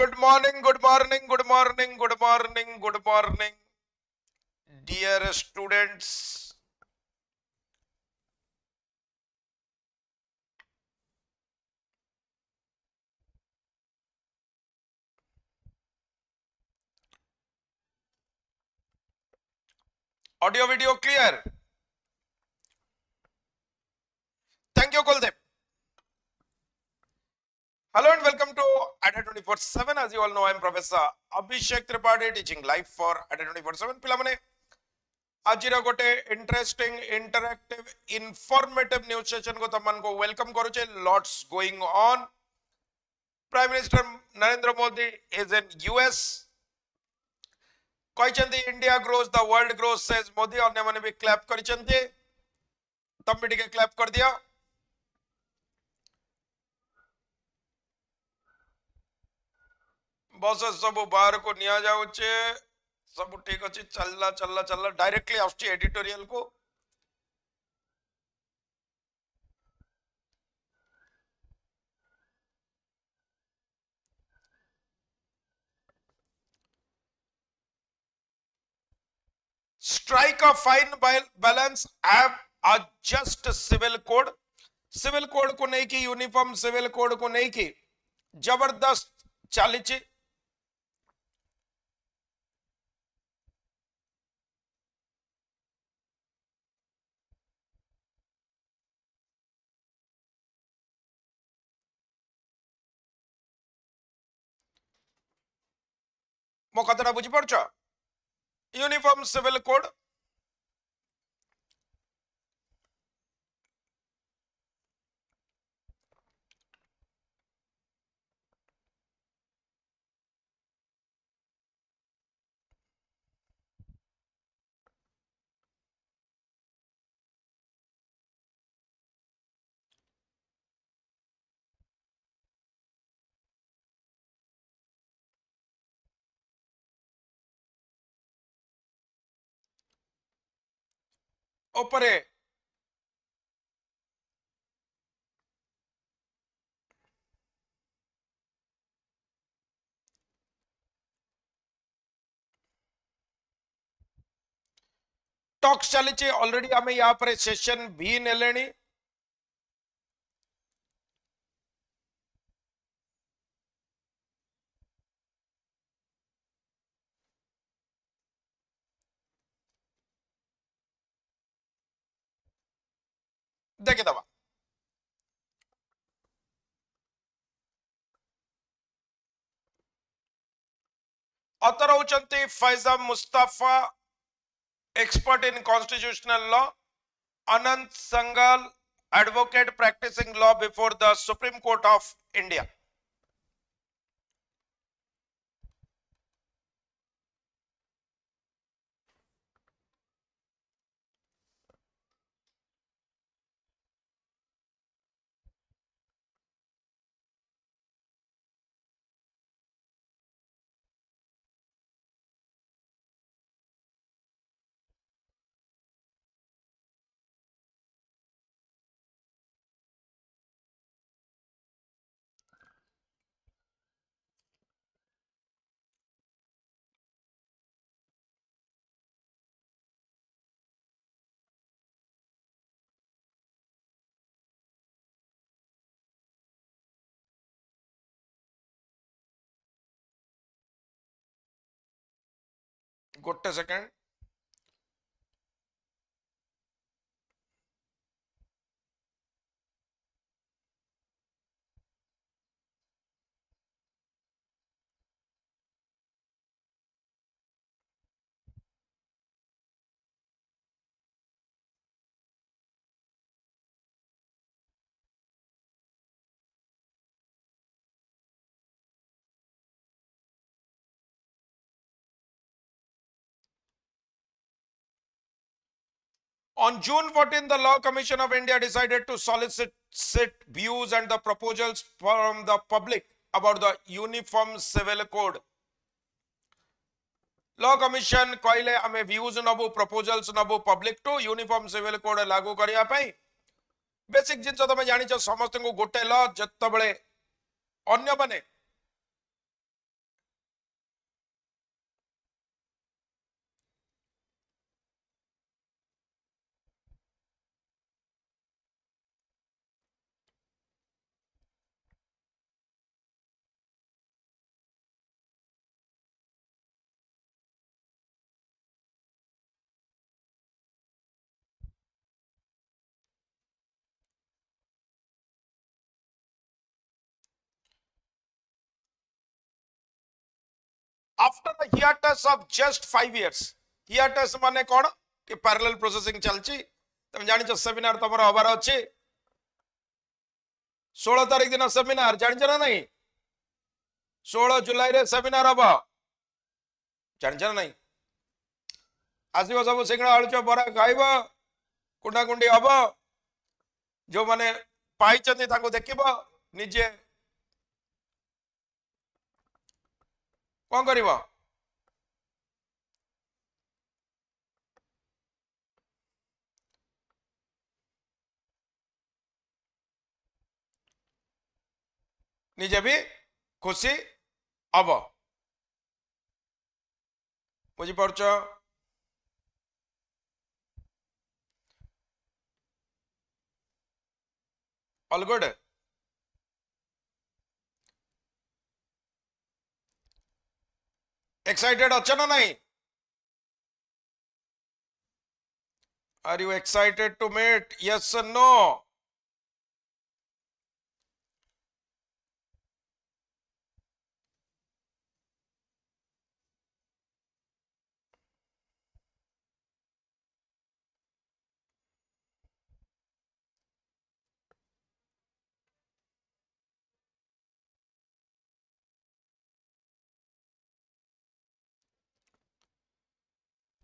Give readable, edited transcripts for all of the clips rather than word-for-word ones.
Good morning, good morning, good morning, good morning, good morning, dear students. Audio video clear. Thank you, Kuldeep. Hello and welcome to ADA 24/7. As you all know, I am Professor Abhishek Tripathi teaching live for ADA 24/7. Pilamane, ajira gote interesting, interactive, informative news session ko taman ko welcome karuche. Lots going on. Prime Minister Narendra Modi is in US. कहते India grows the world grows says Modi और ने भी clap करते तब भी clap कर दिया बस सब बाहर को निया जाउचे सब ठीक अच्छे चलला चलला चलला डायरेक्टली आउची एडिटोरियल को strike a fine balance have adjust civil code को नहीं की यूनिफॉर्म सिविल कोड को नहीं की जबरदस्त चली मो कथा बुझी पारछ यूनिफॉर्म सिविल कोड ऊपरे टॉक्स चली ऑलरेडी आम या पर सेशन भी नेले देखिदवा ऑथर होचंती Faizan Mustafa expert in constitutional law Anant Sangal advocate practising law before the supreme court of India गोटे second On June 14, the Law Commission of India decided to solicit views and the proposals from the public about the Uniform Civil Code. Law Commission कहले आमे views Nabu proposals Nabu public to Uniform Civil Code लागू करिया पई basic जिंस तमे जानि छ समस्त को गोटे लॉ जत्त बळे अन्य बने after the हियाटस of just 5 years hiatus माने कोन कि पैरेलल प्रोसेसिंग चलची तुम जानि सेमिनार तमर हबार अछि 16 तारिख दिन सेमिनार जानि ना नहीं 16 जुलाई रे सेमिनार हबा जानि नहीं आसीबो सब सिंगड़ा आलुचप बरा खाइब कुंडा कुंडी हब जो माने पाई चंदी ताको देखिब निजे कौन करिब निजे भी खुशी हब बुझी पारछ ऑल गुड एक्साइटेड अच्छा ना नहीं are you excited to meet yes no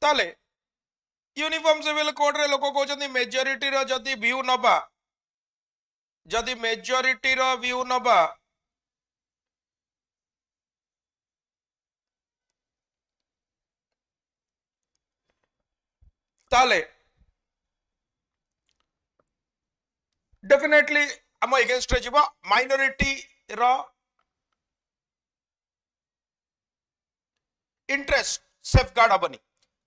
ताले यूनिफॉर्म सिविल कोड रे लोक कहउछन्ती मेजॉरिटी रो जदी व्यू नबा जदी मेजॉरिटी रो व्यू नबा ताले डेफिनेटली हम अगेंस्ट रे जीवा माइनॉरिटी रो इंटरेस्ट सेफगार्ड हबनी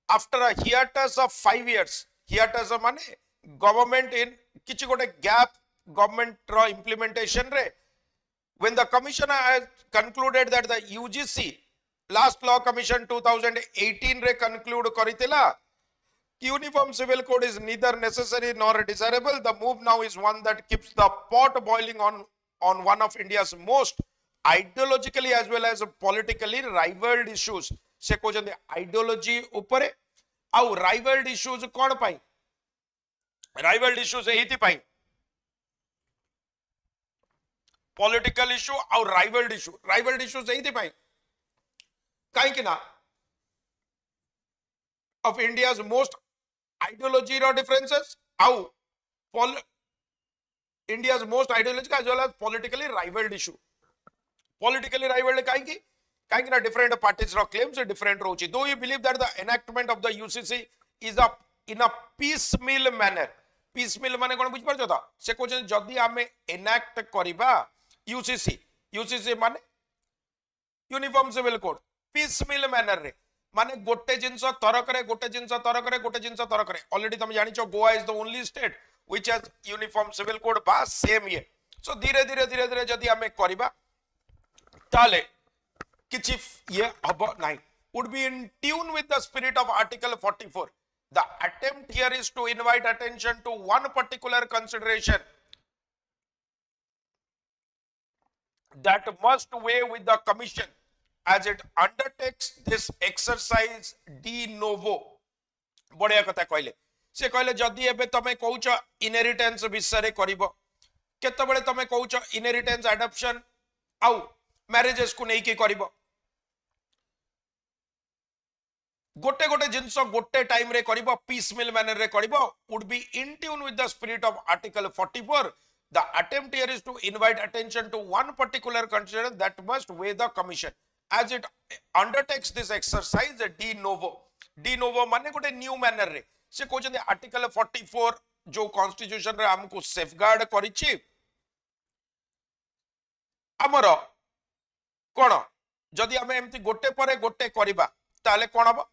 after a hiatus of 5 years hiatus माने गवर्नमेंट इन किछि गोटे गैप गवर्नमेंट रो इंप्लीमेंटेशन रे when the commission has concluded that the UGC last law commission 2018 रे conclude करितला uniform civil code is neither necessary nor desirable the move now is one that keeps the pot boiling on one of India's most ideologically as well as politically rivaled issues से कहते ideology उपरे आउ rivalled issues कौन पाई rivalled issues एहिति पाई political issue आउ rivalled issues एहिति पाई काई कि ना ऑफ इंडियाज मोस्ट आइडियोलॉजी रो डिफरेंसेस आउ India's most ideology as well as politically rivalled issue politically rivalled काई कि ना different parties ro claims different rochi though you believe that the enactment of the UCC is in a piecemeal manner piecemeal माने कोन बुझ परछ त से कहछन जदी हमें enact करिबा UCC माने uniform civil code piecemeal manner रे माने गोटे जिंस तरकरे गोटे जिंस तरकरे गोटे जिंस तरकरे ऑलरेडी तुम जानिछो Goa is the only state which has uniform civil code बा सेम ये सो धीरे धीरे जदी हमें करिबा ताले किछि ये हब नहीं would be in tune with the spirit of article 44 the attempt here is to invite attention to one particular consideration that must weigh with the commission as it undertakes this exercise de novo बढ़िया कथा कहले से कहले जदी एबे तमे कहउछ inheritance विषय रे करबो केतबेले तमे कहउछ इनहेरिटेंस एडॉप्शन आउ मैरिजेस को नहीं के करिबो गोटे गोटे जिंस गोटे टाइम रे करिबो पीसमिल मैनर रे करिबो would be in tune with the spirit of article 44 the attempt here is to invite attention to one particular consideration that must weigh the commission as it undertakes this exercise de novo माने गोटे new manner रे से कहउछन article 44 जो constitution रे हमको safeguard करिछि हमरो कोन जदि हमें एमती गोटे परे गोटे करिबा ताले कोन हबो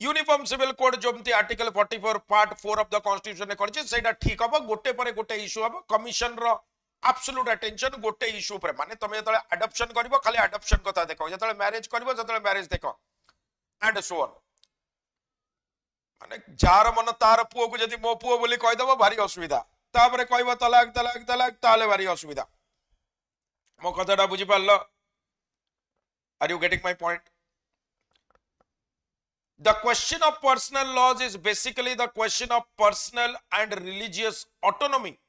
यूनिफॉर्म सिविल कोड जोमती article 44 part 4 of the constitution ने करछि सेटा ठीक हबो गोटे परे गोटे इश्यू हबो कमिशन रो एब्सोल्यूट अटेंशन गोटे इश्यू पर माने तमे जतले अडॉप्शन करिवो खाली अडॉप्शन कथा देखो जतले मैरिज करिवो जतले मैरिज देखो एंड सो ऑन माने जार मन तार पुओ को जदी मो पुओ बोली कहि दबो भारी असुविधा तापरे कहबो तलाक तलाक तलाक ताले भारी असुविधा मो कथाटा बुझी पारलो Are you getting my point? The question of personal laws is basically the question of personal and religious autonomy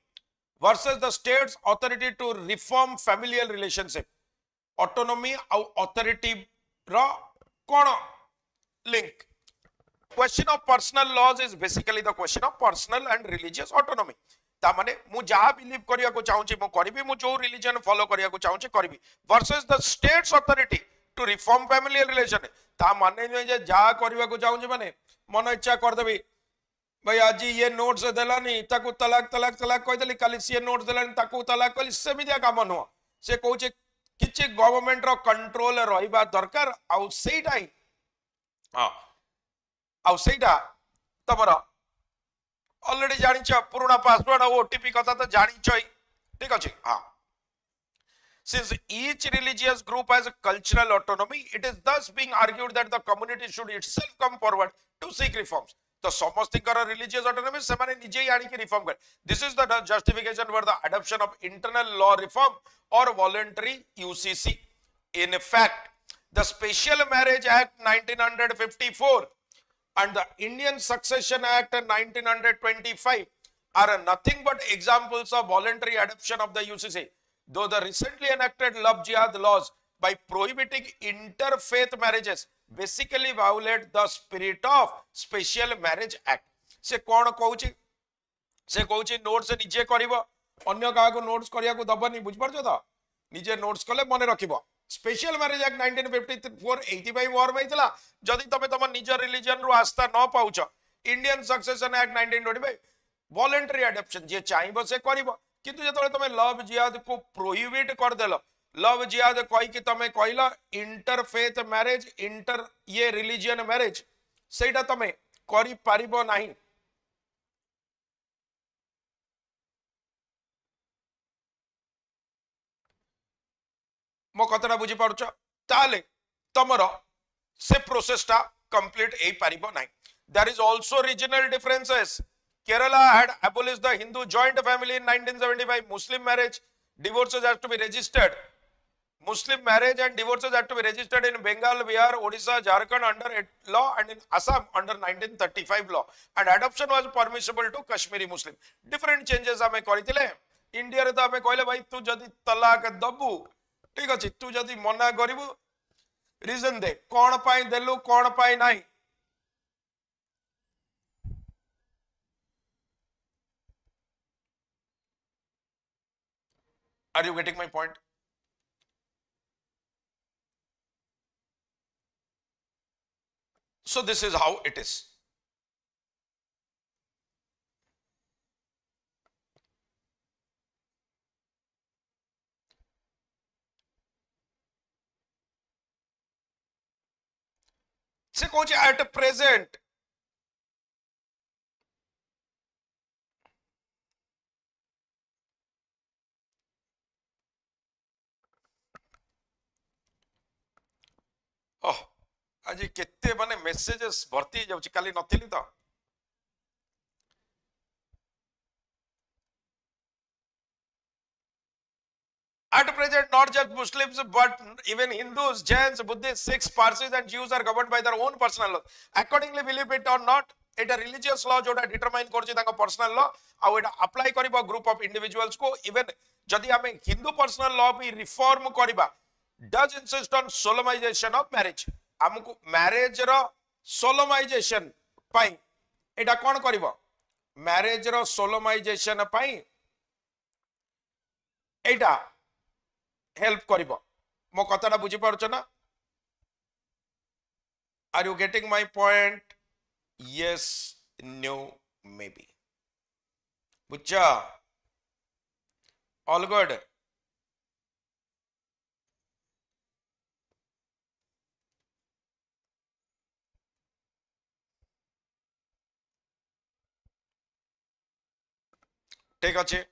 versus the state's authority to reform familial relationship. Autonomy और authority रा कौन link? Question of personal laws is basically the question of personal and religious autonomy. ता माने मु जहाँ believe करिया को चाहूँची मु करिबी मु जो religion follow करिया को चाहूँची करिबी versus the state's authority to reform familial relation. ता माने जो जे जहाँ करिया को चाहूँची माने मन इच्छा कर देबी भाई आज ये नोट्स देलानी ताकू तलाक तलाक तलाक कहि देली काली सी नोट्स देलानी ताकू तलाक कली सेमिदिया काम नुह से कहूचे किछि गवर्नमेंट रो कंट्रोल रहिबा दरकार आउ सेइटा ही हां आउ सेइटा तमरा ऑलरेडी जानिछ पुराना पासवर्ड और ओटीपी कथा तो जानिछ ठीक अछि हां. Since each religious group has a cultural autonomy, it is thus being argued that the community should itself come forward to seek reforms. तो समस्तिकर religious autonomy सेमाने निजे ही आनी के reform कर. This is the justification for the adoption of internal law reform or voluntary UCC. In fact, the Special Marriage Act 1954 and the Indian Succession Act 1925 are nothing but examples of voluntary adoption of the UCC. Though the recently enacted love jihad laws by prohibiting interfaith marriages basically violate the spirit of Special Marriage Act. से कौन कहूची से कहूची notes निजे करिवो अन्य काहा को notes करिया को दबनी बुझ परछो तो निजे नोट्स कले मने रखिबो. स्पेशल मैरिज एक्ट 1954 85 वॉर में थिला जदी तमे तम निज रिलीजन रु आस्था न पाउछ. Indian succession act 1925 voluntary adoption जे चाहिबो से करिवो किंतु जतले तमे लव जिहाद को प्रोहिबिट कर देलो लव जिहाद कहि कि तमे कहिला इंटरफेथ मैरिज इंटर ये रिलीजन मैरिज सेटा तमे करि पारिबो नाही. मो कतरा बुझी पारुछ ताले तमरो से प्रोसेसटा कंप्लीट एई पारिबो नाही. There is also regional differences. Kerala had abolished the Hindu joint family in 1975. Muslim marriage divorces have to be registered. Muslim marriage and divorces have to be registered in Bengal, Bihar, Odisha, Jharkhand under law and in Assam under 1935 law. And adoption was permissible to Kashmiri Muslim. Different changes हमें करिथिले. India रे तो हमें कहले भाई तू जदी तलाक दबु ठीक अछि तू जदी मना करिवु रीजन दे कोन पाई देलु कोन पाई नाही. Are you getting my point? So this is how it is. Se coach at present ओह आज केते माने मेसेजेस भर्ती जाउची काली नथिली तो at present not just Muslims but even Hindus, Jains, Buddhists, Sikhs, Parsis and Jews are governed by their own personal law. Accordingly, believe it or not, it a religious law जोटा determine करछि ताका personal law आ एटा apply करिबा group of individuals को. even जदि हमें Hindu personal law भी reform करिबा does insist on solemnization of marriage. हमको marriage रो solemnization पाई एटा कोन करिवो marriage रो solemnization पाई एटा हेल्प करिवो. मो कथाटा बुझी पारुछ ना. Are you getting my point? Yes no maybe. बुझा ऑल गुड. ठीक अच्छे.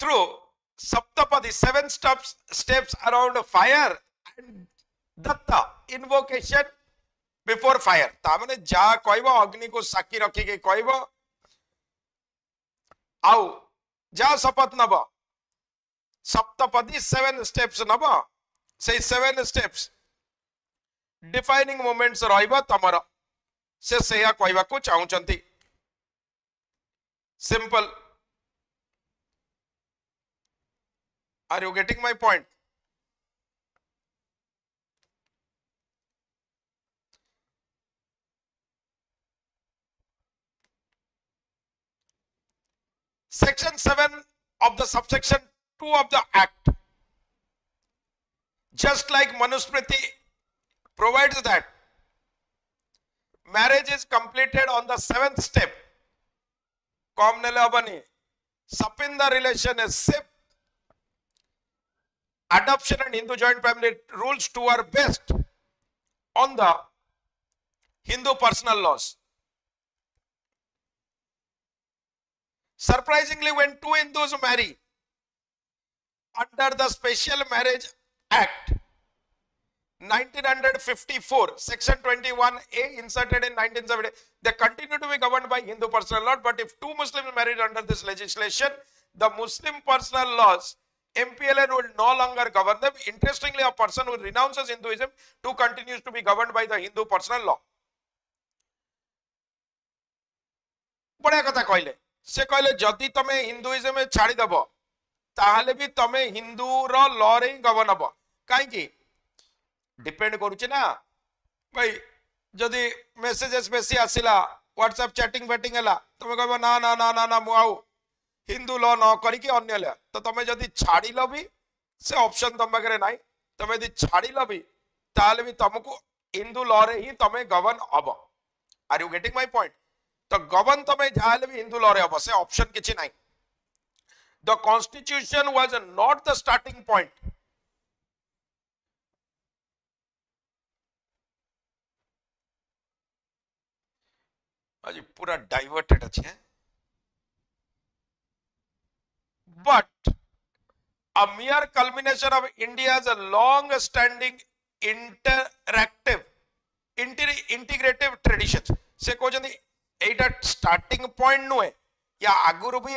True, Saptapadi, 7 steps around fire, and Datta, invocation before fire. तामने जा कहबो अग्नि को साक्षी रखी के कहबो आउ जा शपथ नब सप्तपदी 7 steps नब से 7 steps डिफाइनिंग मोमेंट्स रहइबो तमर से सेया कहबा को चाहुचंती simple are you getting my point Section 7 of the subsection 2 of the Act, just like Manusmriti provides that marriage is completed on the 7th step. Sapinda relation is SIP. Adoption and Hindu joint family rules 2 are based on the Hindu personal laws. Surprisingly, when two Hindus marry under the Special Marriage Act 1954, Section 21A inserted in 1970, they continue to be governed by Hindu personal law. But if two Muslims married under this legislation, the Muslim personal laws, MPLA will no longer govern them. Interestingly, a person who renounces Hinduism too continues to be governed by the Hindu personal law. बढ़िया कथा कहले से कहले जदि तमे Hinduism में छाड़ी दबो ताहले भी तमे हिंदू रो लॉ रे गवर्न हबो काई की डिपेंड करूची ना भाई जदि मेसेजेस बेसी आसिला व्हाट्सएप चैटिंग बैटिंग हला तमे कहबो ना ना ना ना ना मु आउ हिंदू लॉ न करी कि अन्य ले तो तमे जदि छाड़ी लो भी से ऑप्शन तम बगरे नाही तमे यदि छाड़ी लो भी ताहले भी तुमको हिंदू लॉ रे ही तमे गवर्न हबो are you getting my point तो गवर्न तमे जाले भी हिंदू लॉ रे हबो से ऑप्शन किछि नाही the constitution was not the starting point आज पूरा डाइवर्टेड अछि but a mere culmination of India's long standing integrative traditions से कहते एटा स्टार्टिंग पॉइंट नुहे या आगुरु भी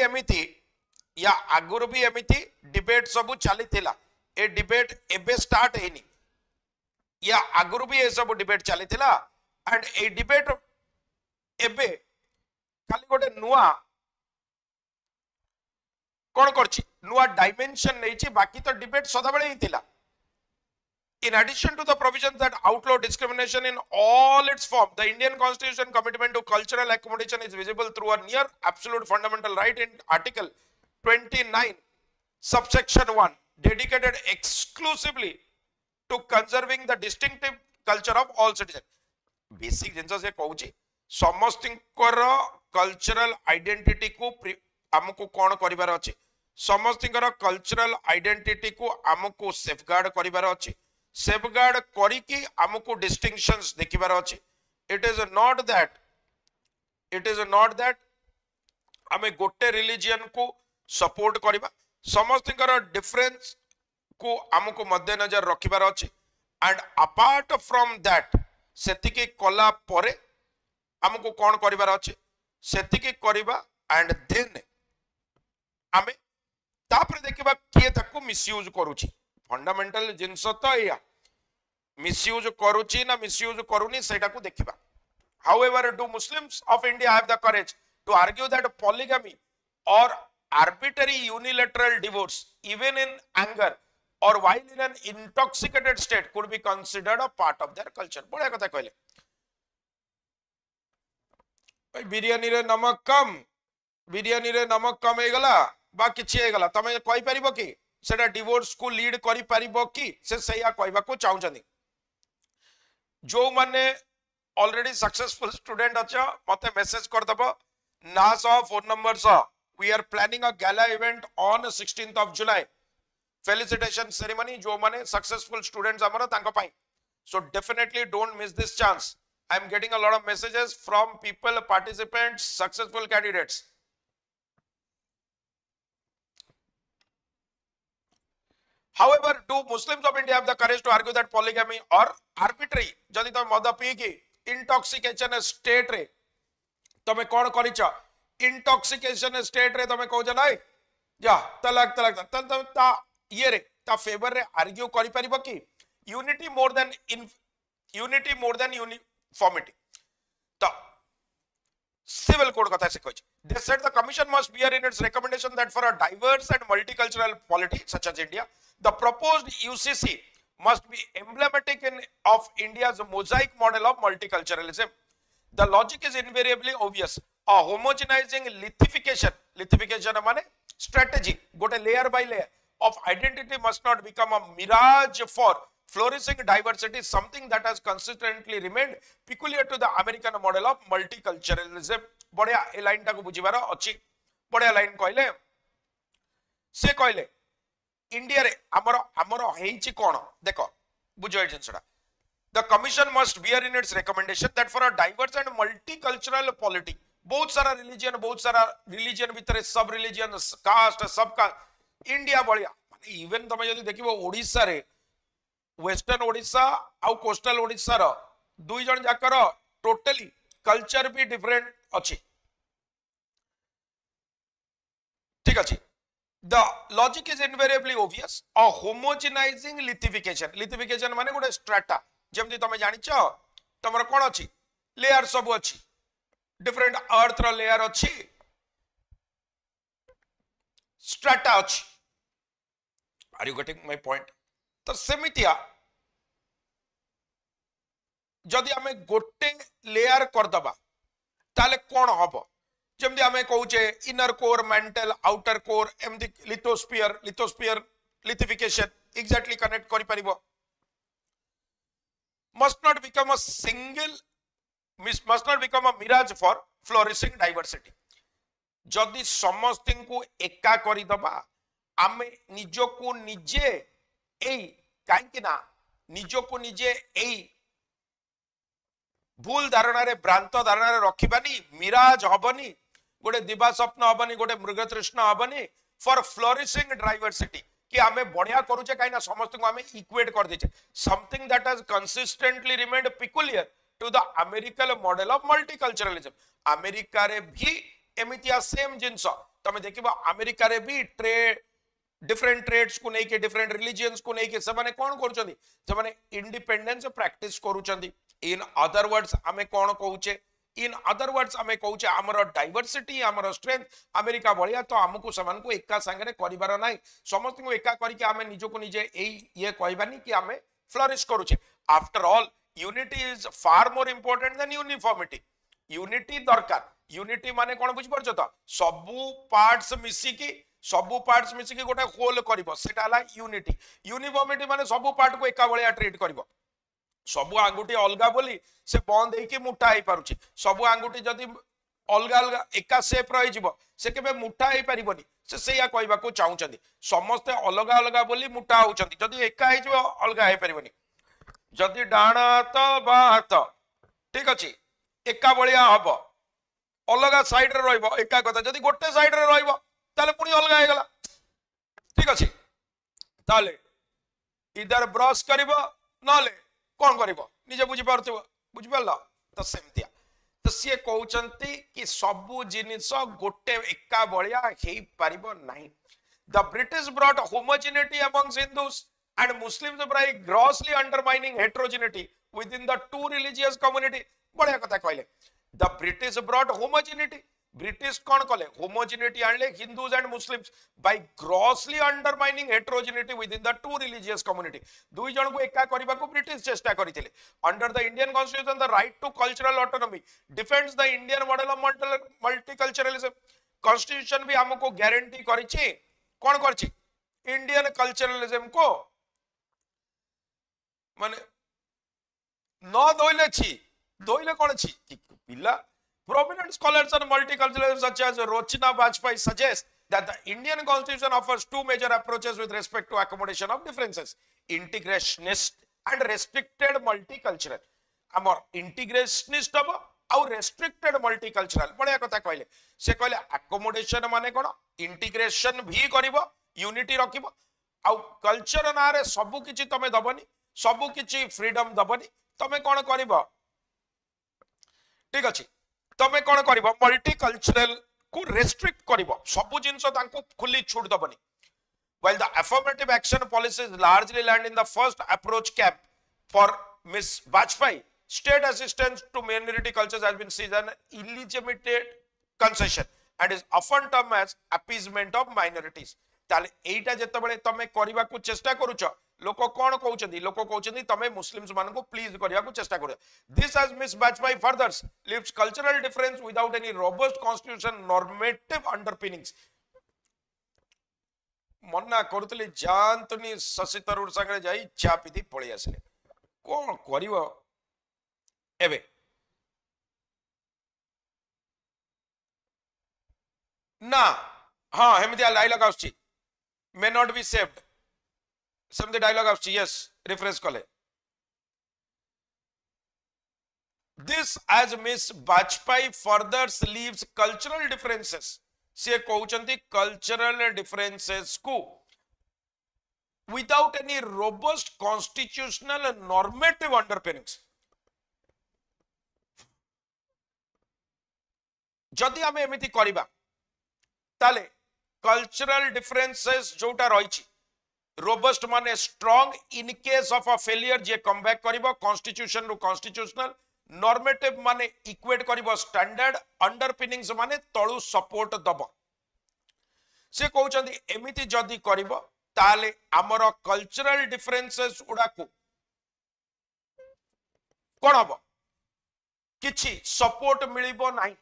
एमिति डिबेट सब चली थिला ए डिबेट एबे स्टार्ट हेनी या आगुरु भी ए सब डिबेट चली थिला एंड ए डिबेट एबे खाली गोटे नुआ कौन करछि नुआ डायमेंशन नैछि बाकी तो डिबेट सदाबेले ही थिला. In addition to the provisions that outlaw discrimination in all its forms, the Indian Constitution commitment to cultural accommodation is visible through a near absolute fundamental right in Article 29, subsection 1, dedicated exclusively to conserving the distinctive culture of all citizens. Basic जिनसा से कहूची समस्तिंकर cultural identity को हमको कौन करिबार अछि समस्तिंकर cultural identity को हमको safeguard करिबार अछि safeguard करिकी हमको डिस्टिंक्शंस देखिबार अछि. इट इज नॉट दैट हमें गोटे रिलीजियन को सपोर्ट करिबा समस्तिंकर डिफरेंस को हमको मद्देनजर रखिबार अछि एंड अपार्ट फ्रॉम दैट सेतिके कला परे हमको कौन करिबार अछि सेतिके करिबा एंड देन हमें तापर देखिबा किए ताको मिसयूज करूची. फंडामेंटल जिनस तो या मिसयूज करूची ना मिसयूज करूनी सेटा को देखिबा. However do Muslims of India have the courage to argue that polygamy or arbitrary unilateral divorce even in anger or while in an intoxicated state could be considered a part of their culture. बड़ा कथा कहले भाई बिरयानी रे नमक कम हे गला बा किछि हे गला तमे कहि परिबो कि सेटा डिवोर्स को लीड करि परिबो कि से सैया कहबा को चाहुचनी. जो माने ऑलरेडी सक्सेसफुल स्टूडेंट अच्छा मते मैसेज कर दबो ना सह फोन नंबर सह. We are planning a gala event on 16th of July felicitation ceremony जो माने सक्सेसफुल स्टूडेंट्स हमर तांको पाई. So definitely don't miss this chance. I am getting a lot of messages from people, participants, successful candidates. However, do Muslims of India have the courage to argue that polygamy or arbitrary जदि तुम मद P की intoxication state रे तमे कौन करिच intoxication state रे तमे कहूछ नाइ जा तलाक तलाक तम ता ये रे ता फेवर रे आर्ग्यू करि परिबो कि unity more than uniformity तो civil code कथा से कहछ they said the commission must bear in its recommendation that for a diverse and multicultural polity such as India the proposed UCC must be emblematic of India's mosaic model of multiculturalism. The logic is invariably obvious. A homogenizing lithification माने strategy, gote layer by layer of identity must not become a mirage for flourishing diversity, something that has consistently remained peculiar to the American model of multiculturalism. बढ़िया ए line टाको बुझिबार अछि बढ़िया line कहले से कहले India रे हमर हेछि कोन देखो बुझो ए जिंसडा the commission must bear in its recommendation that for a diverse and multicultural polity बहुत सारा religion भितर सब religion caste सब का इंडिया बढ़िया माने इवन तमे जदी देखिबो ओडिसा रे वेस्टर्न ओडिसा आ कोस्टल ओडिसा रो दुई जन जाकर टोटली कल्चर भी डिफरेंट अच्छी ठीक अच्छी the logic is invariably obvious a homogenizing lithification माने गोटे strata जेमती तमे जानिछ तमर कोन अछि लेयर सब अछि डिफरेंट अर्थ रो लेयर अछि strata अछि are you getting my point तो सेमितिया जदि आमे गोटे लेयर कर दबा ताले कोन हबो जमदी आमे कहूचे inner core mantle outer core एमदी लिथोस्फियर lithification exactly connect करि परिबो must not become a mirage for flourishing diversity जदि समस्तिन को एका करि दबा आमे निजो को निजे एई काहेकि ना निजो को निजे एई भूल धारणा रे भ्रांत धारणा रे रखिबानी मिराज हबनी गोटे दिवा स्वप्न हबनी गोटे मृग तृष्ण हबनी फॉर फ्लोरिशिंग डाइवर्सिटी कि आमे बढ़िया करूचे काइना समस्त को आमे इक्वेट कर देचे something that has consistently remained peculiar to the American model of multiculturalism America रे भी एमितिया सेम जिंस तमे देखिबा अमेरिका रे भी डिफरेंट ट्रेड्स को नहीं के डिफरेंट रिलीजियंस को नहीं के सबने कौन करूचंदी सबने इंडिपेंडेंस प्रैक्टिस करूचंदी इन अदर वर्ड्स आमे कौन कहूचे इन अदर वर्ड्स आमे कहूचे हमर डाइवर्सिटी हमर स्ट्रेंथ अमेरिका बढ़िया तो हमको समान को एका संगे करिवार नाही समस्त को एका करी के आमे निजो को निजे एई ये कहबानी कि आमे फ्लरिश करूचे after all unity is far more important than uniformity unity दरकार यूनिटी माने कोन बुझ परछ त सबु पार्ट्स मिसी की गोटे होल करिवो सेटा हला यूनिटी यूनिफॉर्मिटी माने सबु पार्ट को एका बळिया ट्रीट करिवो सबु आंगुठी अलगा बोली से बंद हेकी मुठा हे पारुची सबु आंगुठी जदी अलगा अलगा एका शेप रहि जिवो से केबे मुठा हे परिबोनी से सेया कहबा को चाहुचंदी समस्त अलगा अलगा बोली मुठा होचंदी जदी एका हे जिवो अलगा हे परिबोनी जदी डाण हाथ बा हाथ ठीक अछि एका बळिया हबो अलगा साइड रे रहइबो एका कथा जदी गोटे साइड रे रहइबो ताले पुनी अलगा हे गला ठीक अछि ताले इधर ब्रश करिवो नले कौन करिवो निजे बुझी पारथिबो बुझी पारला तो सेमतिया तो से कहउचंती कि सबु जिनिस गोटे एका बळिया हेई पारिबो नाही the British brought homogeneity amongst Hindus and Muslims by grossly undermining heterogeneity within the two religious community बढ़िया कथा कहले the British brought homogeneity British कौन कले होमोजेनिटी आनले Hindus and Muslims by grossly undermining heterogeneity within the two religious community दुई जन को एका करबा को ब्रिटिश चेष्टा करथिले under the Indian constitution the right to cultural autonomy defends the Indian model of multiculturalism constitution भी हमको गारंटी करिछि कौन करछि इंडियन कल्चरलिज्म को माने न दोइले छी दोइले कोन छी पिला Prominent scholars on multiculturalism such as Rochina Bajpai suggest that the Indian constitution offers two major approaches with respect to accommodation of differences, integrationist and restricted multicultural. Amor integrationist habo au restricted multicultural बढ़िया कथा कहले से कहले accommodation माने कोन integration भी करिवो unity रखिवो आउ culture ना रे सबु किछि तमे दबनी सबु किछि फ्रीडम दबनी तमे कोन करिवो ठीक अछि तमे कोन करिवो मल्टीकल्चरल को रेस्ट्रिक्ट करिवो सबु जिंस तांको खुली छूट दबनी while the affirmative action policies largely land in the first approach camp for Miss Bajpai, state assistance to minority cultures has been seen as an illegitimate concession and is often termed as appeasement of minorities. ताले एटा जेतबेले तमे करिबा को चेष्टा करूछ लोक कोन कहउछंदी लोक कहउछंदी तमे Muslims मान को प्लीज करिया को चेष्टा करू this has miss Bajpai further leaves cultural difference without any robust constitution normative underpinnings. मना करुतले जानतनी शशि तरूर संगे जाई चा पीती पळी आसले कोन करिवो एबे ना हां हेमितिया डायलॉग आउची may not be saved some the dialogue आउची yes रिफ्रेश कले this as Miss Bajpai further leaves cultural differences से कहउचंती कल्चरल डिफरेंसेस को without any robust constitutional normative underpinnings जदि आमे एमिति करिबा ताले कल्चरल डिफरेंसेस जोटा रहिछि रोबस्ट माने strong in case of a failure जे कम बैक करिवो कॉन्स्टिट्यूशन रु कॉन्स्टिट्यूशनल नॉर्मेटिव माने इक्वेट करिवो स्टैंडर्ड अंडरपिनिंग्स माने तळु सपोर्ट दबो से कहउचंदी एमिति जदि करिवो ताले हमर कल्चरल डिफरेंसेस उडा को कोन हबो किछि सपोर्ट मिलिबो नाही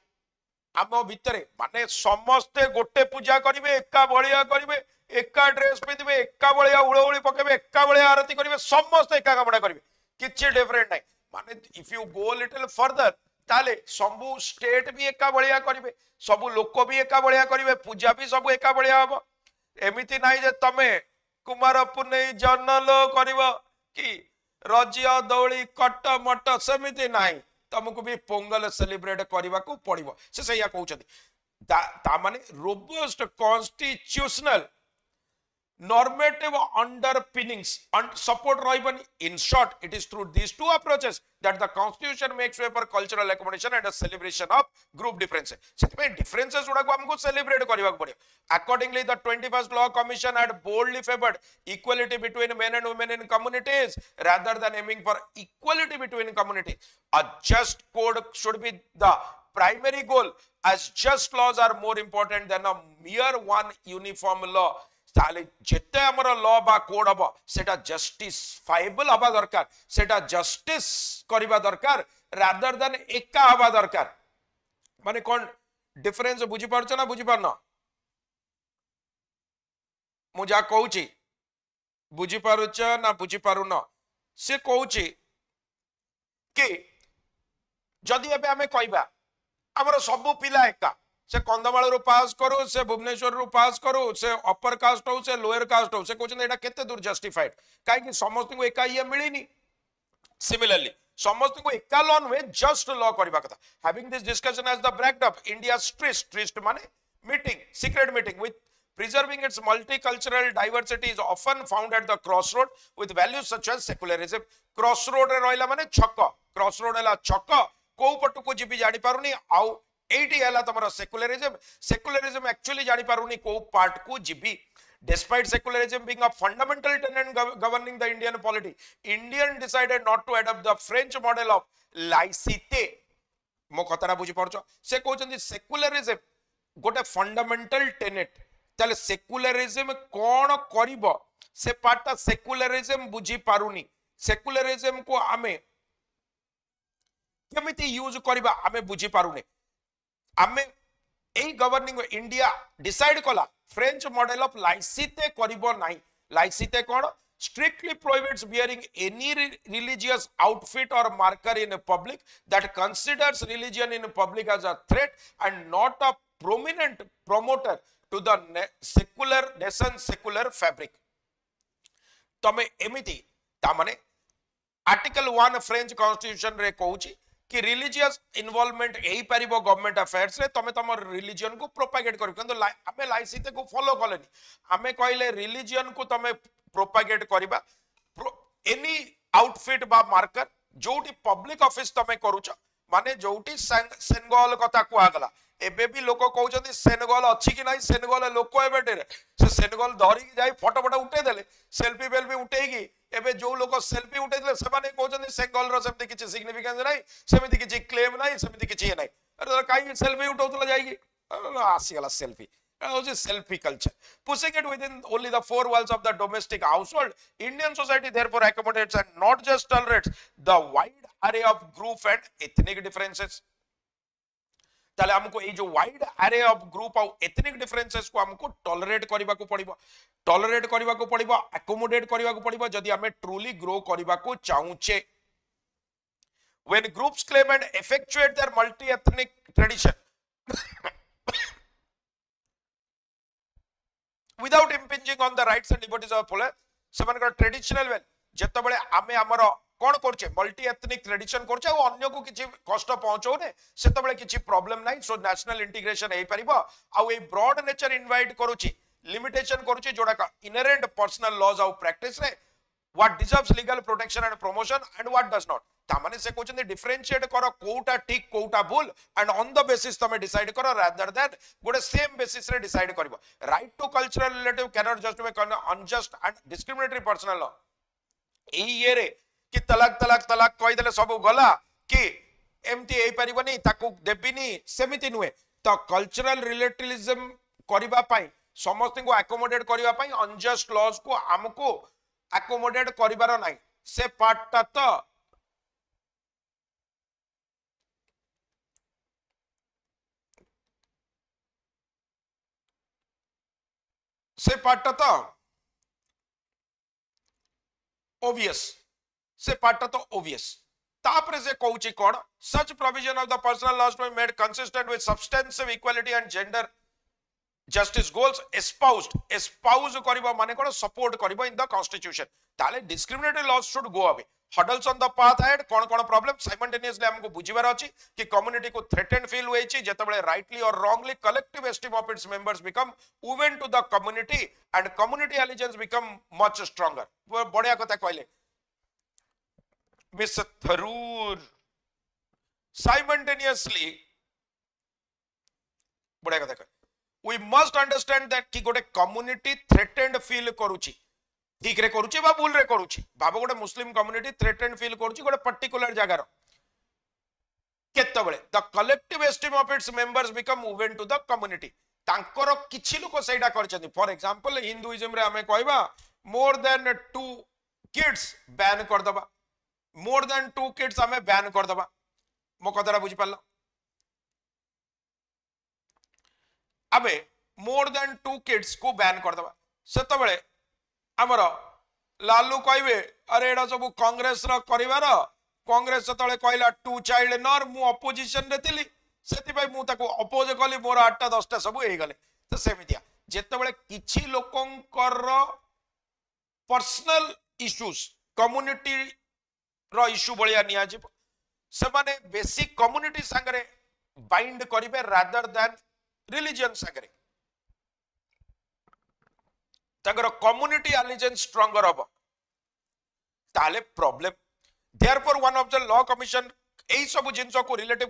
आम भितरे माने समस्ते गोटे पूजा करिवे एका बलिया करिवे एका ड्रेस पिंदिवे एका बलिया उळोउळी पकेबे एका बलिया आरती करिवे समस्ते एका कामडा करिवे किछि डिफरेंट नाही माने if you go little further ताले सबु स्टेट भी एका बलिया करिवे सबु लोक भी एका बलिया करिवे पूजा भी सब एका बलिया हबो एमिति नाही जे तमे कुमार पुनै जनलो करिवो कि रजिया दौली कट मट समिति नाही तुमको भी पोंगल सेलिब्रेट करने को पड़ो से सैया कहते माने robust constitutional normative underpinnings and support raibani. In short, it is through these two approaches that the constitution makes way for cultural accommodation and a celebration of group differences. सेतमे differences उडा को हमको celebrate करबा पड़े. Accordingly, the 21st law commission had boldly favored equality between men and women in communities rather than aiming for equality between communities. A just code should be the primary goal, as just laws are more important than a mere one uniform law. जिते आमर law बा code हम सेटा justifiable हवा दरकार सेटा justice करबा दरकार रादर देन एका हवा दरकार माने कोन डिफरेंस बुझी पारछ ना बुझी पारना मु जा कहूची बुझी पारुछ ना बुझी पारुन से कहूची कि जदि एबे हमें कहबा हमर सब पिला एका से कंधमाल रू पास करू से भुवनेश्वर रू पास करू से अपर कास्ट हो से लोअर कास्ट हो से कहते एटा केते दूर जस्टिफाइड काहे कि समस्त को एका ये मिलिनी सिमिलरली समस्त को एका लॉ नुहे जस्ट लॉ करबा कथा having this discussion as the backdrop India tryst माने meeting secret meeting with preserving its multicultural diversity is often found at the crossroad with values such as secularism crossroad रे रहला माने छक crossroad हला छक को पटु को जिबि जानि पारुनी आउ एटी हला तमरा सेकुलरिज्म एक्चुअली जानि पारुनी को पार्ट को जिबि despite secularism being a fundamental tenet governing the Indian polity Indian decided not to adopt the French model of laïcité मो कतरा बुझी परछो से कहउछन सेकुलरिज्म गोटे फंडामेंटल टेनेट ताले सेकुलरिज्म कोन करिवो से पार्टटा सेकुलरिज्म बुझी पारुनी सेकुलरिज्म को आमे केमिति यूज करबा आमे बुझी पारुने आमे ए गवर्निंग इंडिया डिसाइड कला फ्रेंच मॉडल ऑफ लाइसिते करिवो नाही लाइसिते कोन strictly prohibits wearing any religious outfit or marker in public that considers religion in public as a threat and not a prominent promoter to the secular nation secular fabric तमे एमिति ता माने article 1 French constitution रे कहूची कि religious involvement एही परिबो government affairs रे तमे तम रिलीजन को प्रोपागेट करियो किंतु आमे लाइसिते को फॉलो कलेनी आमे कहले रिलीजन को तमे प्रोपागेट करिबा एनी आउटफिट बा मार्कर जोटी पब्लिक ऑफिस तमे करूछ माने जोटी सेनगोल कथा कुआ गला एबे भी लोक कहउछन्ती सेनगोल अछि कि नाही सेनगोल लोक एबेटे से सेनगोल धरि जाई फोटो फोटो उठे देले सेल्फी बेल्फी उठेगी एबे जो लोक सेल्फी उठे देले से माने कहउछन्ती सेनगोल रो सेमति किछि सिग्निफिकेंस नाही सेमति किछि क्लेम नाही सेमति किछि नाही अरे काई सेल्फी उठौतला जाईगी आसी गला selfie selfie culture pushing it within only the four walls of the domestic household. Indian society therefore accommodates and not just tolerates the wide array of group and ethnic differences. ताले हमको ये जो wide array of group और ethnic differences को हमको tolerate करबा को पड़िबो accommodate करबा को पड़िबो जदी हमें ट्रूली ग्रो करबा को चाहूचे. When groups claim and effectuate their multi-ethnic tradition without impinging on the rights and liberties of people, सेमानकर ट्रेडिशनल वेल जेतबेले आमे हमरो कोन करछे मल्टी एथनिक ट्रेडिशन करछे और अन्य को किछि कष्ट पहुंचो ने सेतबेले किछि प्रॉब्लम नाही. सो नेशनल इंटीग्रेशन हेई परिबो आ ए ब्रॉड नेचर इनवाइट करूछि लिमिटेशन करूछि जोडा का inherent personal laws of practice रे what deserves legal protection and promotion and what does not. तामाने से कहउछन्ती डिफरेंशिएट करो कोटा ठीक कोटा भूल एंड ऑन द बेसिस तमे डिसाइड करो रादर देन गोटे सेम बेसिस रे डिसाइड करबो. Right to cultural relative can not justify unjust and discriminatory personal law. एई ये रे कि तलाक तलाक तलाक कहि देले सब गला कि एमती एई परिबनी ताकू देबिनी सेमिति नुए. तो कल्चरल रिलेटिविज्म करबा पई समस्त को एकोमोडेट करबा पई अनजस्ट लॉज को हमको एकोमोडेट करिबार नाही. से पार्टटा तो से पार्टटा तो ओवियस से पार्टटा तो ओवियस. तापरे से कहउची कोन such provision of the personal laws to be made consistent with substantive equality and gender justice goals espouse kariba mane kono support kariba in the constitution. ताले discriminatory laws should go away. Hurdles on the path ahead cone cone problem simultaneously हमको बुझिबार अछि कि community को threatened feel होई छि जेतबेले rightly or wrongly collective esteem of its members become woven to the community and community allegiance become much stronger. बढ़िया कथा कहले miss Tharoor. Simultaneously बढ़िया कथा we must understand that कि गोटे कम्युनिटी थ्रेटेंड फील करूची ठीक रे करूची बा भूल रे करूची. बाबा गोटे मुस्लिम कम्युनिटी थ्रेटेंड फील करूची गोटे पर्टिकुलर जगार केतबेले the collective esteem of its members become movement to the community. तांकर किछि लोक सेटा करछथि. फॉर एग्जांपल हिंदुइज्म रे हमें कहबा मोर देन 2 किड्स बैन कर दबा. मोर देन 2 किड्स हमें बैन कर दबा. मो कथरा बुझि पालो. अबे मोर देन 2 किड्स को बैन कर दबा. सेतबेले हमर लालू कहबे अरे एडा सब कांग्रेस रो करिवार कांग्रेस सेतबेले कहला 2 चाइल्ड नर मु अपोजिशन रे थिली सेति भाई मु ताको अपोज कली मोर 8टा 10टा सब हे गले. तो सेमितिया जेतबेले किछि लोकंकर पर्सनल इश्यूज कम्युनिटी रो इश्यू बलिया निया जिवो से माने बेसिक कम्युनिटी संगरे बाइंड करिवे रादर देन रिलीजन संगरे तंगर कम्युनिटी एलिजेंस स्ट्रॉन्गर हबो ताले problem. Therefore one of the law commission एई सब जिंस को relative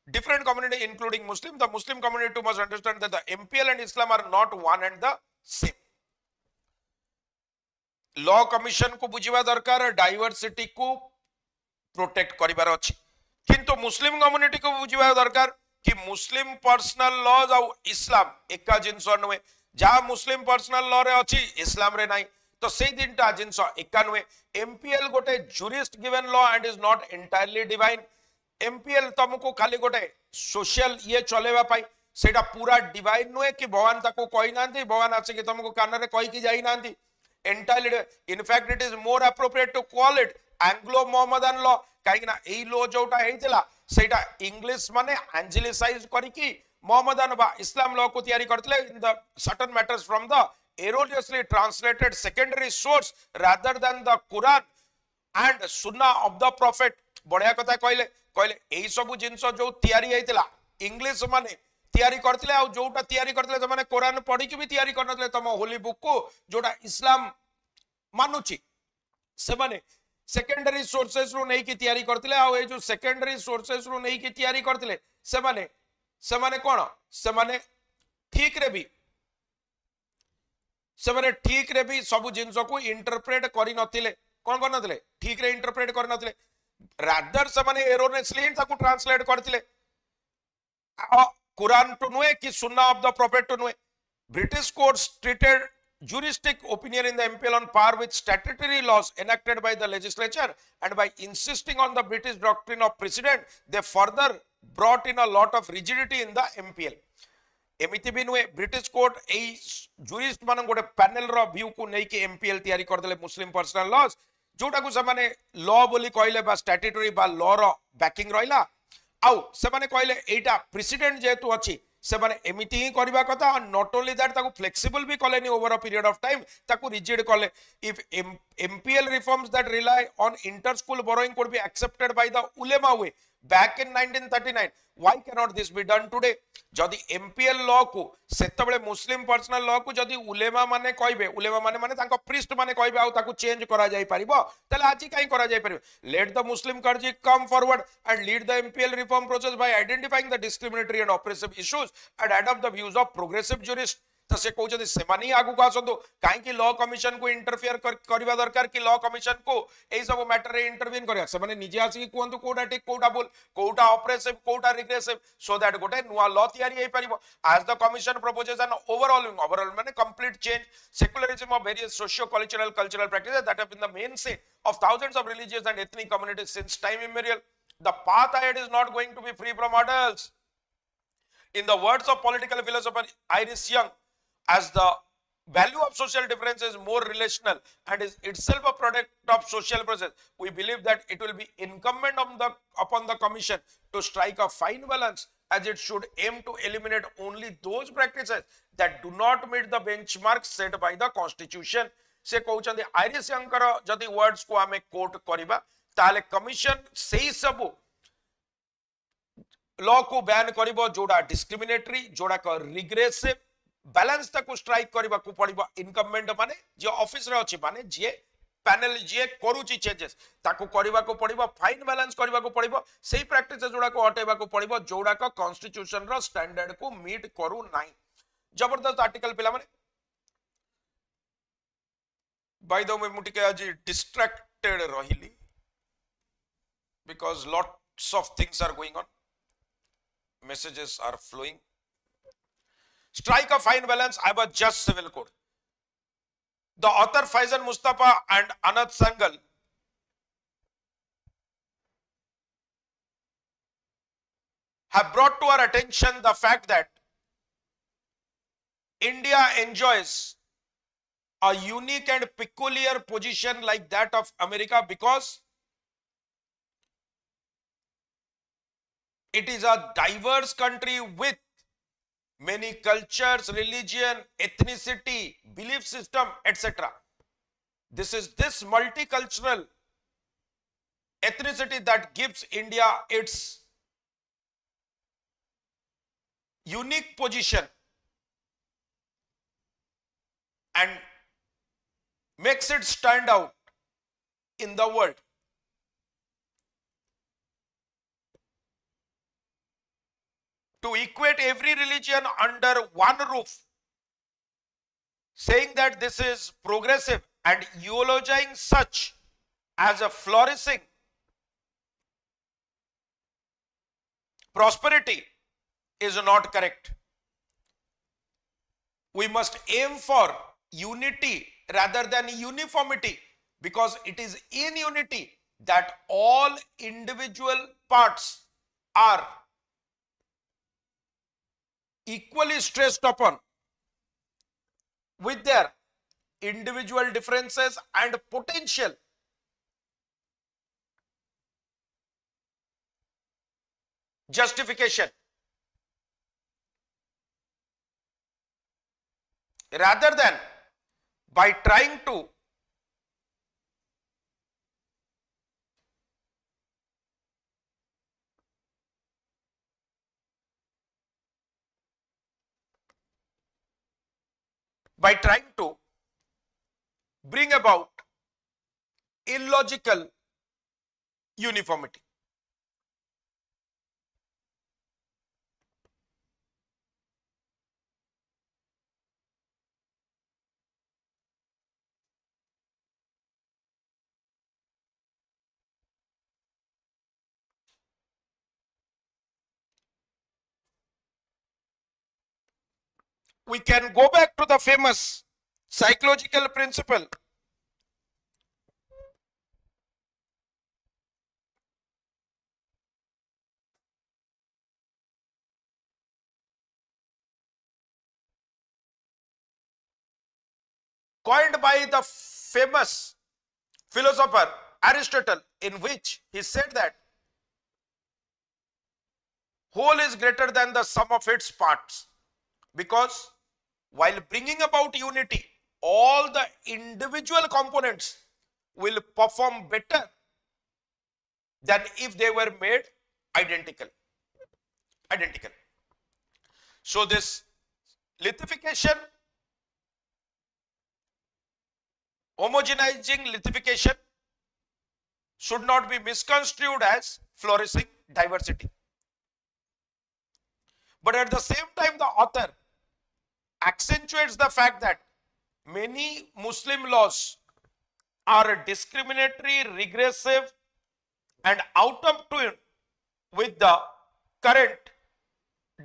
different community including Muslim, the Muslim community too must understand that the MPL and Islam are not one and the same. Law commission को बुझिबा दरकार diversity को protect करिबार अछि किंतु Muslim community को बुझिबा दरकार कि मुस्लिम पर्सनल लॉज और इस्लाम एका जिंस नुहे. जहाँ मुस्लिम पर्सनल लॉ रे अछि इस्लाम रे नाही तो से तीनटा जिंस एका नुहे. एमपीएल गोटे jurist given law and is not entirely divine. MPL तुमको खाली गोटे सोशल ये चलेबा पाई सेटा पूरा डिवाइन नुहे कि भगवान ताको कहि नांती भगवान आसे कि तुमको कान रे कहि कि जाई नांती. entirely in fact it is more appropriate to call it Anglo Mohammedan law काहे ना एई लॉ जोटा हेतिला सेटा इंग्लिश माने एंजेलिसाइज करिकि मोहम्मदन बा इस्लाम लॉ को तैयारी करथले in the certain matters from the erroneously translated secondary source rather than the Quran and Sunnah of the Prophet. बढ़िया कथा कहले कहले एई सब जिंस जो तैयारी होइतिला इंग्लिश माने तैयारी करथिले आ जोटा तैयारी करथिले त माने कुरान पढ़ी कि भी तैयारी करनथिले तम होली बुक को जोटा इस्लाम मानुची से माने सेकेंडरी सोर्सेस रो नहीं की तैयारी करथिले आ ए जो सेकेंडरी सोर्सेस रो नहीं की तैयारी करथिले से माने कोन से माने ठीक रे भी सब जिंस को इंटरप्रेट करि नथिले कोन कर नथिले ठीक रे इंटरप्रेट कर नथिले रादर से माने एरोनेसली ताकू ट्रांसलेट करथिले कुरान टू नुए कि सुन्ना ऑफ द प्रॉफिट टू नुए British courts treated juristic opinion in the MPL on par with statutory laws enacted by the legislature, and by insisting on the British doctrine of precedent they further brought in a lot of rigidity in the MPL. एमिति भी नुए British court ए jurist मान गोटे panel रो view को नहीं कि MPL तैयारी कर देले मुस्लिम पर्सनल लॉज जोटा को से माने लॉ बोली कहले बा स्टैट्यूटरी बा लॉ रो बैकिंग रहिला आउ से माने कहले एटा प्रेसिडेंट जेतु अछि से माने एमिति ही करबा कथा और नॉट ओनली दैट ताकू फ्लेक्सिबल भी कलेनी over a period of time ताकू रिजिड कले if MPL reforms that rely on inter school borrowing could be accepted by the उलेमा way back in 1939 why can not this be done today जदि MPL law को सेतबेले मुस्लिम personal law को जदि उलेमा माने कहबे उलेमा माने तांको प्रीस्ट माने कहबे आ ताकू चेंज करा जाय परिबो तले आजि काई करा जाय परिबो let the Muslim clergy come forward and lead the MPL reform process by identifying the discriminatory and oppressive issues and adopt the views of progressive jurists तो से कहते से मानी आगु का आसतु कहीं लॉ कमिशन को इंटरफेयर करवा दरकार कि लॉ कमिशन को एई सब मैटर रे इंटरवीन करिया से माने निजे आसी कहंतु कोडा ठीक कोडा बोल कोडा ऑपरेसिव कोडा रिग्रेसिव सो दैट गोटे नुआ लॉ तैयारी होई परिबो as the commission proposes an overall माने complete change secularism of various socio cultural practices that have been the mainstay of thousands of religious and ethnic communities since time immemorial the path ahead is not going to be free from hurdles in the words of political philosopher Iris Young as the value of social difference is more relational and is itself a product of social process we believe that it will be incumbent upon the commission to strike a fine balance as it should aim to eliminate only those practices that do not meet the benchmarks set by the constitution से कहउचंदी iris यंकर जदि words को हमें coat करिबा ताले commission सेही सब law को ban करिबो जोडा डिस्क्रिमिनेटरी जोडा का रिग्रेसिव बैलेंस ताकू स्ट्राइक करबा को पड़िबो इनकम्बेंट माने जे ऑफिस रे अछि माने जे पैनल जे करूची चेंजेस ताकू करबा को पड़िबो फाइन बैलेंस करबा को पड़िबो सेही प्रैक्टिस जोडा को हटेबा को पड़िबो जोडा का कॉन्स्टिट्यूशन रो स्टैंडर्ड को मीट करू नाही जबरदस्त आर्टिकल पिला माने बाय द वे मुटिके आज distracted रहिली because lots of things are going on messages are flowing strike a fine balance I was just civil code the author Faizan Mustafa and Anand Sangal have brought to our attention the fact that India enjoys a unique and peculiar position like that of America because it is a diverse country with many cultures, religion, ethnicity, belief system, etc. This is this multicultural ethnicity that gives India its unique position and makes it stand out in the world. To equate every religion under one roof, saying that this is progressive and eulogizing such as a flourishing prosperity is not correct. We must aim for unity rather than uniformity because it is in unity that all individual parts are equally stressed upon with their individual differences and potential. Justification. Rather than by trying to by trying to bring about illogical uniformity. We can go back to the famous psychological principle coined by the famous philosopher Aristotle, in which he said that whole is greater than the sum of its parts, because while bringing about unity, all the individual components will perform better than if they were made identical. So this lithification, homogenizing lithification, should not be misconstrued as flourishing diversity. But at the same time, the author accentuates the fact that many Muslim laws are discriminatory, regressive, and out of tune with the current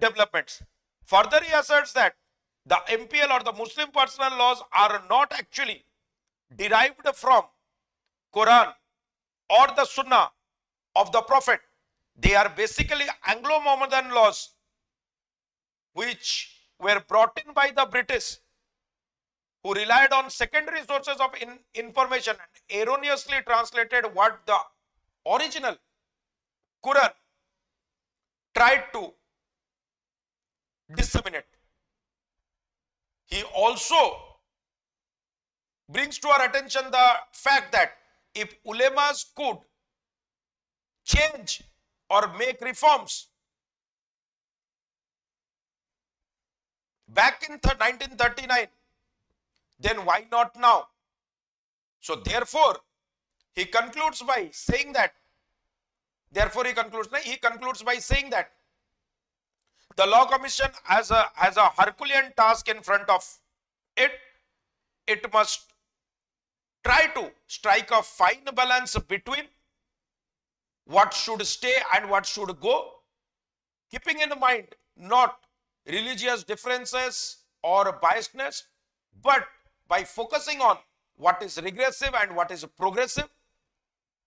developments. Further, he asserts that the MPL or the Muslim personal laws are not actually derived from Quran or the Sunnah of the Prophet. They are basically Anglo-Mohammedan laws which were brought in by the British, who relied on secondary sources of information and erroneously translated what the original Quran tried to disseminate. He also brings to our attention the fact that if ulemas could change or make reforms back in 1939, then why not now? So therefore, he concludes by saying that, he concludes by saying that the Law Commission has a Herculean task in front of it. It must try to strike a fine balance between what should stay and what should go, keeping in mind not religious differences or biasness, but by focusing on what is regressive and what is progressive.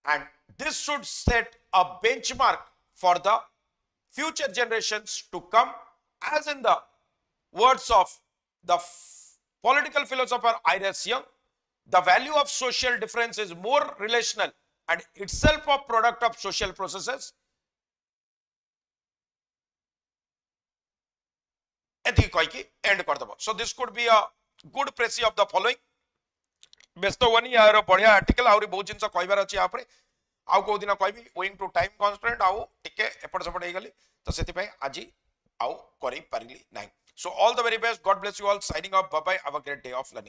And this should set a benchmark for the future generations to come, as in the words of the political philosopher Iris Young, the value of social difference is more relational and itself a product of social processes. End. So this could be a good précis of the following. व्यस्त हुआनी यार बढ़िया article आउरी बहुत जिनस कहबार अछि या परे आउ को दिन कहबी ओइंग टू टाइम कन्स्ट्रेंट आउ टिके एपट सेपट हे गली तो सेति पय आजि आउ करि पारिली नाही. So all the very best. God bless you all. Signing off. Bye bye. Have a great day of learning.